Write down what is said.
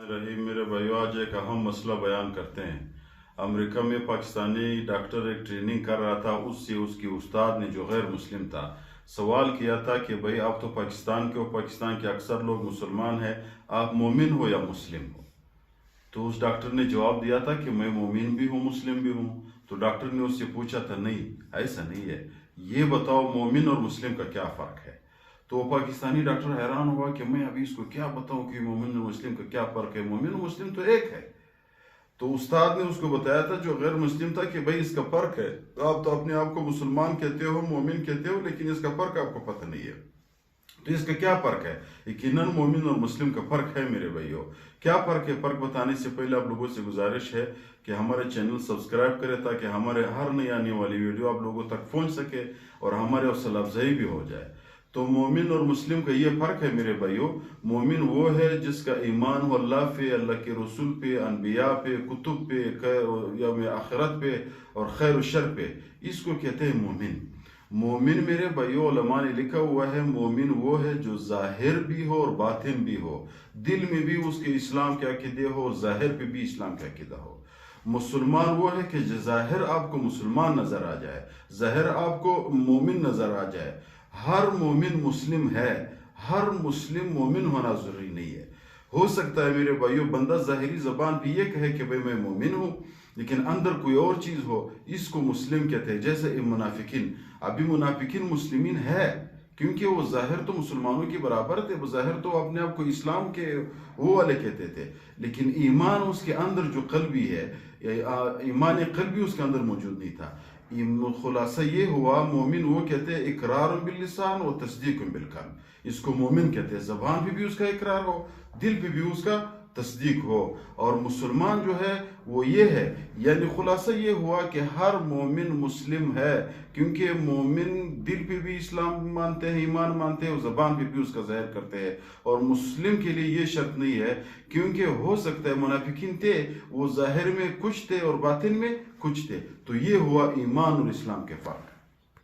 रहीम मेरे भाइयों, आज एक अहम मसला बयान करते हैं। अमेरिका में पाकिस्तानी डॉक्टर एक ट्रेनिंग कर रहा था। उससे उसकी उस्ताद ने, जो गैर मुस्लिम था, सवाल किया था कि भाई आप तो पाकिस्तान के हो, पाकिस्तान के अक्सर लोग मुसलमान हैं, आप मोमिन हो या मुस्लिम हो? तो उस डॉक्टर ने जवाब दिया था कि मैं मोमिन भी हूँ, मुस्लिम भी हूँ। तो डॉक्टर ने उससे पूछा था, नहीं ऐसा नहीं है, ये बताओ मोमिन और मुस्लिम का क्या फ़र्क है? तो वो पाकिस्तानी डॉक्टर हैरान हुआ कि मैं अभी इसको क्या बताऊं कि मोमिन और मुस्लिम का क्या फ़र्क है, मोमिन और मुस्लिम तो एक है। तो उस्ताद ने उसको बताया था, जो गैर मुस्लिम था, कि भाई इसका फ़र्क है। आप तो अपने आप को मुसलमान कहते हो, मोमिन कहते हो, लेकिन इसका फ़र्क आपको पता नहीं है। तो इसका क्या फ़र्क है? यकीनन मोमिन और मुस्लिम का फ़र्क है मेरे भाइयों। क्या फ़र्क है? फ़र्क बताने से पहले आप लोगों से गुजारिश है कि हमारे चैनल सब्सक्राइब करें, ताकि हमारे हर नई आने वाली वीडियो आप लोगों तक पहुंच सके और हमारे हौसला अफजाई भी हो जाए। तो मोमिन और मुस्लिम का ये फ़र्क है मेरे भाइयों। मोमिन वो है जिसका ईमान हो अल्लाह पे, अल्लाह के रसूल पे, अनबिया पे, कुतुब पे, यौम आखिरत पे और खैर शर पे, इसको कहते हैं मोमिन। मोमिन मेरे भाइयों, उलमा ने लिखा हुआ है, मोमिन वो है जो ज़ाहिर भी हो और बातिन भी हो, दिल में भी उसके इस्लाम के अकीदे हो, ज़ाहिर पे भी इस्लाम का अकीदा हो। मुसलमान वो है कि ज़ाहिर आपको मुसलमान नज़र आ जाए, ज़ाहिर आपको मोमिन नज़र आ जाए। हर मोमिन मुस्लिम है, हर मुस्लिम मोमिन होना ज़रूरी नहीं है। हो सकता है मेरे भाइयों, बंदा ज़ाहिरी ज़बान भी ये कहे कि भाई मैं मोमिन हूँ, लेकिन अंदर कोई और चीज़ हो, इसको मुस्लिम कहते हैं। जैसे मुनाफिकीन, अभी मुनाफिकीन मुस्लिमीन है, क्योंकि वो ज़ाहिर तो मुसलमानों के बराबर थे, वो ज़ाहिर तो अपने आप को इस्लाम के वो वाले कहते थे, लेकिन ईमान उसके अंदर जो कल्बी है, ईमान कल्बी उसके अंदर मौजूद नहीं था। खुलासा ये हुआ, मोमिन वो कहते हैं इकरार बिल लिसान व तस्दीक बिल कल्ब। इसको मोमिन कहते हैं, ज़बान पे भी उसका इकरार हो, दिल पे भी उसका तस्दीक हो। और मुसलमान जो है वो ये है, यानी खुलासा ये हुआ कि हर मोमिन मुस्लिम है, क्योंकि मोमिन दिल पे भी इस्लाम मानते हैं, ईमान मानते हैं, और ज़बान पे भी उसका ज़ाहिर करते हैं। और मुस्लिम के लिए ये शर्त नहीं है, क्योंकि हो सकता है मुनाफिकीन थे, वो ज़ाहिर में कुछ थे और बातिन में कुछ थे। तो ये हुआ ईमान और इस्लाम के फ़र्क।